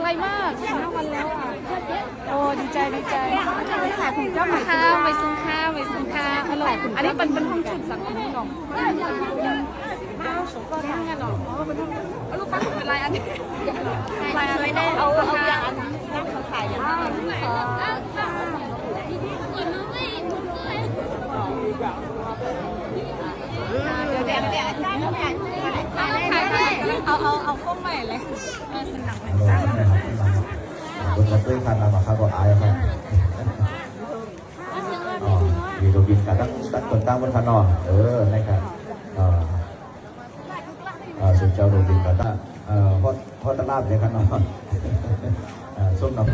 ไกลมาก15 วันแล้วอ่ะโอ้ดีใจข้าวไปซื้อข้าวอร่อยอันนี้เป็นห้องชุดสั่งอันนี้หรอแย่งกันหรอลูกค้าเป็นลายอันนี้ลายอะไรได้เอาอย่างอันนั่งเขาขายอย่างนั้นเดี๋ยวเอาข้อใหม่เลยสนับสนุนคุณจะช่วยกันมาครับว่าอายครับมีโรบินกันตั้งคนตั้งบนถนนนะครับสุดเจ้าโรบินกันตั้งพ่อตลาดเลยครับน้องส้มน้ำ